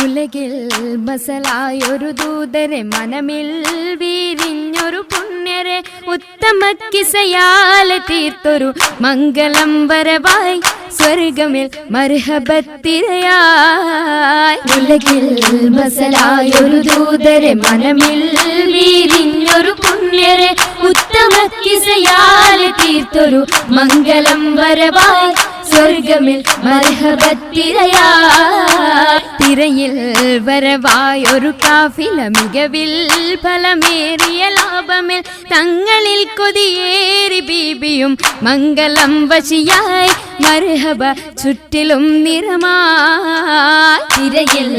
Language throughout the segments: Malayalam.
ഉലകിൽ ബസലായൊരു ദൂതരെ മനമിൽ വീരിഞ്ഞൊരു പുണ്യരെ ഉത്തമ കിസയാലെ തീർത്തൊരു മംഗളം വരവായി സ്വർഗമിൽ മർഹബത്തിരയായി. ഉലകിൽ ബസലായൊരു ദൂതരെ മനമിൽ വീരിഞ്ഞൊരു പുണ്യരെ ഉത്തമ കിസയാലെ തീർത്തൊരു മംഗളം വരവായി സ്വർഗമിൽ മർഹബത്തിരയായി. തിരയിൽ വരവായൊരു കാഫില മികവിൽ ഫലമേറിയ ലാഭമിൽ തങ്ങളിൽ കൊതിയേറി ബീബിയും മംഗളം വശിയായി മർഹബ ചുറ്റിലും നിറമായി. തിരയിൽ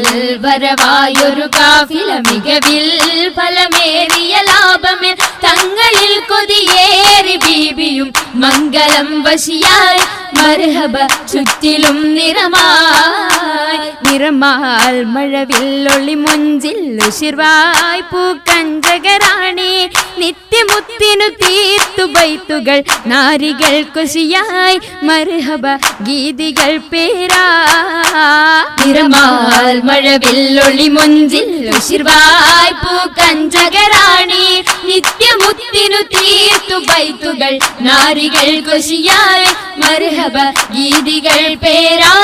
വരവായൊരു കാഫില മികവിൽ ഫലമേറിയ ലാഭമിൽ തങ്ങളിൽ കൊതിയേറി ബീബിയും മംഗളം വശിയായി മർഹബ ചുറ്റിലും നിറമായി. നിറമാൽ മഴവില്ലൊളി മുഞ്ചിൽ ഉശിർവായി പൂക്കഞ്ചകരാണി നിത്യമുത്തിനു തീർത്തു ബൈത്തുകൾ നാരികൾ കുശിയായി മർഹബ ഗീതികൾ പേരാ. നിറമാൽ മഴവില്ലൊളി മുഞ്ചിൽ ഉശിർവായി പൂക്കഞ്ചകരാണി നിത്യമുത്തിനു തീർത്തു ബൈത്തുകൾ നാരികൾ കുശിയായി മർഹബ ഗീതികൾ പേരാ.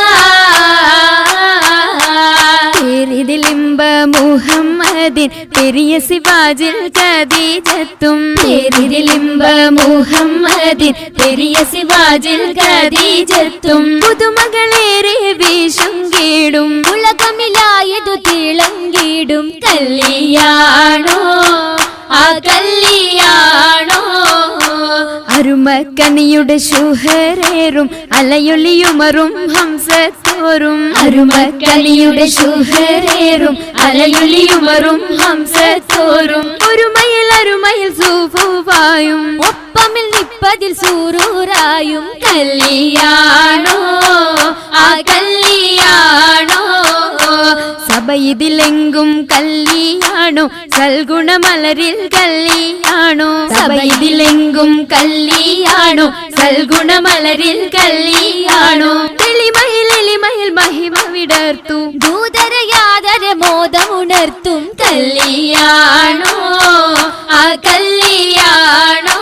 പേരിതിലിമ്പ മുഹമ്മദിൻ പെരിയ സിവാജിൽ ഖദീജത്തും പേരിതിലിമ്പ മുഹമ്മദിൻ പെരിയ സിവാജിൽ ഖദീജത്തും പുതുമകളേറെ വീശും കീടും ഉലകമിലായതു തിളങ്ങിടും കല്യാണോ ആ കല്യാണോ. അരുമക്കനിയുടെ ശുഹരേറും അലയൊലിയുമറും ഹംസത്തോറും അരുമക്കനിയുടെ ശുഹരേറും അലയൊലിയുമറും ഹംസത്തോറും ഒരുമയിൽ അരുമയിൽ സൂഫുവായും ഒപ്പമിൽ നിപ്പതിൽ സൂറൂറായും കല്യാണോ ആ കല്യാണോ. സഭയിതിലെങ്കും കല്യാണോ സൽഗുണമലരിൽ കല്യാണോ സഭയിതിലെങ്കും കല്യാണോ സൽഗുണമലരിൽ കല്യാണോ. തെളിമയിൽ എളിമയിൽ മഹിമ വിടർത്തും ദൂതര യാതര മോദമുണർത്തും കല്യാണോ ആ കല്യാണോ.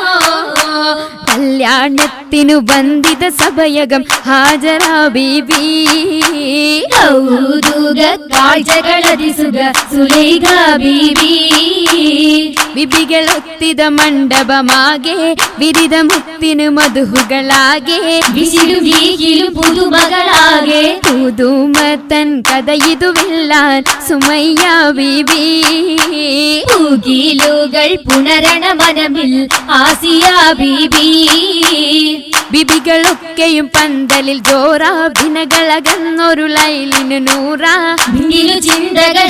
കല്യാണത്തിനു ബന്ധിത സഭയകം ഹാജരാ ബീബി കൗതുക കാഴ്ചകളതിസുഖ സുലൈഖ ബീബി. ബിബികളൊത്തിത മണ്ഡപമാകെ വിരിത മുത്തിനു മധുഹുകളാകെ വിശിലും വീകിലും പുതുമകളാകെ പുതുമത്തൻ കഥയിതുവില്ലാൻ സുമയ്യ ബീബി. പൂകിലുകൾ പുണരണ മനമിൽ ആസിയ ബീബി. ബിബികളൊക്കെയും പന്തലിൽ ജോറാഭിനകളകന്നൊരു ലൈലിനു നൂറാ ചിന്തകൾ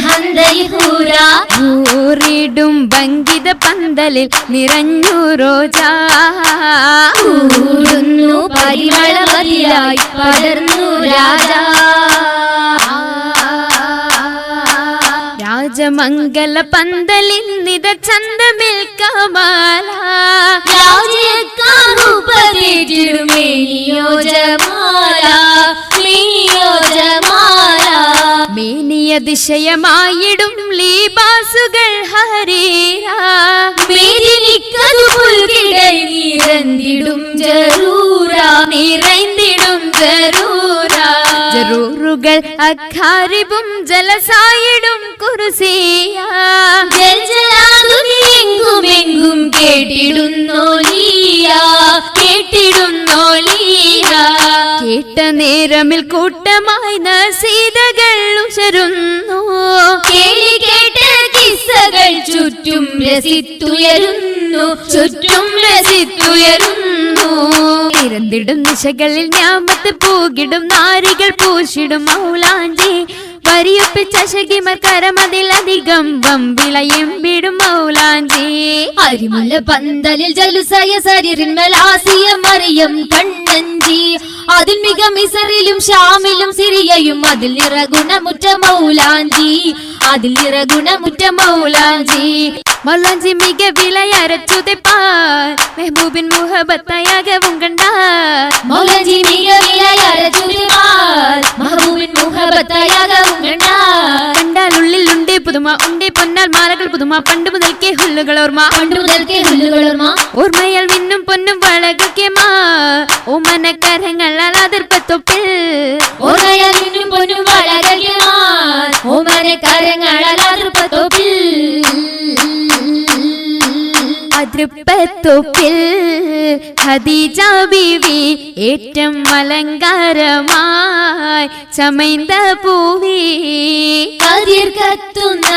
ൂറിടും ഭംഗിത പന്തലിൽ നിറഞ്ഞു റോജാ ൂടുന്നു പരിമളമതിയായി പടർന്നു രാജാ. രാജമംഗല പന്തലിന്നിത ചന്തമിൽ കമാല മേനിയ ദിശയമായിടും ലീബാസുകൾ ഹരീരാ നിറന്തിടും ജറൂറാ നിറന്തിടും ജറൂറാ. ജറൂറുകൾ അഖാരിബും ജലസായിടും കുർസിയാ എങ്കുമെങ്കും കേട്ടിടുന്നോലിയ കേട്ടിടുന്നോലിയ. കേട്ട നേരമിൽ കൂട്ടമായി നസീദകൾ ഉശരുന്നു കേളി കേട്ട കിസ്സകൾ ചുറ്റും രസിത്തുയരുന്നു ചുറ്റും രസിത്തുയരുന്നു. ഇരന്തിടും നിശകളിൽ ഞാമത്ത് പൂകിടും നാരികൾ പൂശിടും മൗലാഞ്ചി വരിയൊപ്പിച്ച ശകിമർ കരമതിലധികം വമ്പിളയും വിടും മൗലാഞ്ചി. അരിമുല്ല പന്തലിൽ ജലുസയ സരിറിന്മലാസിയ മറിയം കണ്ണഞ്ചി അതിൽ മിക മിസറിലും ഷാമിലും സിറിയയും അതിൽ നിറഗുണമുറ്റ മൗലാഞ്ചി അതിൽ നിറഗുണമുറ്റ മൗലാഞ്ചി. മൗലാഞ്ചി മിക വിലയരച്ചുതെപ്പാൽ മെഹബൂബിൻ മുഹബത്തയാകവും കണ്ടാൽ മൗലാഞ്ചി മിക വിലയരച്ചുതെപ്പാൽ മെഹബൂബിൻ മുഹബത്തയാകവും കണ്ടാൽ പുതുമ ഉണ്ടേ പൊന്നാൽ മാലകൾ പുതുമ പണ്ട് മുതൽക്കേ ഹുല്ലുകൾ ഓർമ്മ ഓർമ്മയാൽ മിന്നും പൊന്നും വളകെ മാ ഓമന കരങ്ങളാൽ അതിർപ്പത്തൊപ്പിൽ ഓർമ്മയാൽ മിന്നും പൊന്നും വളകെ മാ ഓമന കരങ്ങളാൽ അതിർപ്പത്തൊപ്പിൽ അതിർപ്പത്തൊപ്പിൽ ഖദീജ ബീവി ഏറ്റം അലങ്കാരമായി ചമൈന്ത പൂവി കതിർ കത്തുന്ന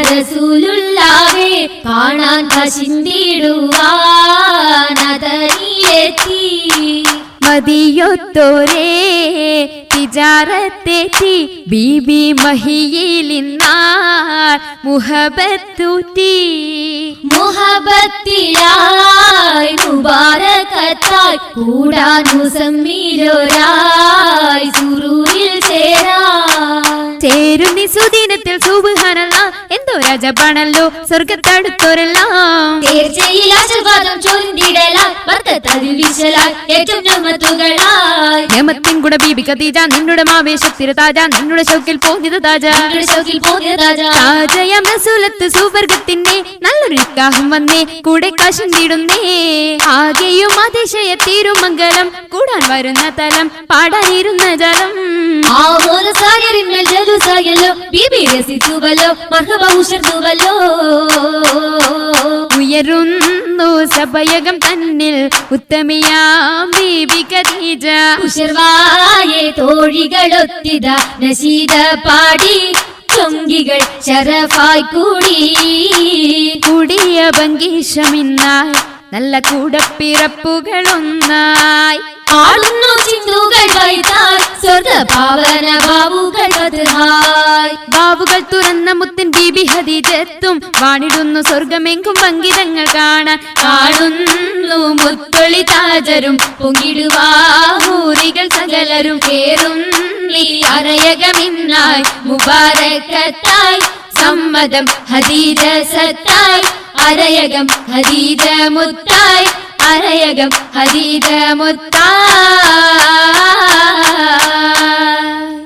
റസൂലുള്ളാഹെ കാണാൻ കശിന്തിടുവാൻ അതനിലെത്തി മതിയൊത്തോരേ തിജാറത്തെത്തി ബീബി മഹിയിലിന്നാൾ മുഹബത്തൂറ്റി മുഹബത്തിലായി മുബാരകത്തായി കൂടാൻ മുസമ്മിലോരായി സുറൂരിൽ ചേരുന്നി സുദിനത്തിൽ സുബ്ഹാനല്ലാഹ് എന്തോ രാജപാണല്ലോ സ്വർഗത്തടുത്തോരെല്ലാം തീർച്ചയിൽ ആശീർവാദം ചൊരിഞ്ഞിടലായി ബർക്കത്തതിൽ വിശലായി ഏറ്റവും ഞമത്തുകളായി ഞമത്തിൻ കൂടെ ബീബി ഖദീജ നിന്നുടെ ആവേശത്തിര താജ നിന്നുടെ ഷൗക്കിൽ പോന്നിത് താജ താജയാം റസൂലത്ത് സുവർഗത്തിന്റെ നല്ലൊരു നിക്കാഹും വന്നേ കൂടെ കാശുണ്ടിടുന്നേ ആകെയും അതിശയ തിരുമംഗലം കൂടാൻ വരുന്ന തലം പാടാനിരുന്ന ജലം ഉയരുന്നു സഭയകം തന്നിൽ ഉത്തമിയാം ബീബി ഖദീജ ഉശർവായെ തോഴികളൊത്തിത നശീദ പാടി ചൊങ്കികൾ ശരഫായി കൂടിയ ഭംഗീഷമിന്നായി നല്ല കൂടപ്പിറപ്പുകളൊന്നായി ആടുന്നു ചിന്തുകൾ വൈതാൽ സ്വർഗപാവന ബാവുകൾ തുറന്ന മുത്തൻ ബീബി ഖദീജത്തും വാണിടുന്നു സ്വർഗമെങ്കും പങ്കിതങ്ങൾ കാണാൻ കാണുന്നു മുത്തൊളി താജരും പൊങ്ങിടുവാഹൂരികൾ സകലരും കേറും നീ അരയകമിന്നായി മുബാരക്കത്തായി സമ്മതം ഖദീജ സത്തായി അരയകം ഖദീജ മുത്തായി അരയകം ഖദീജ മുത്തായി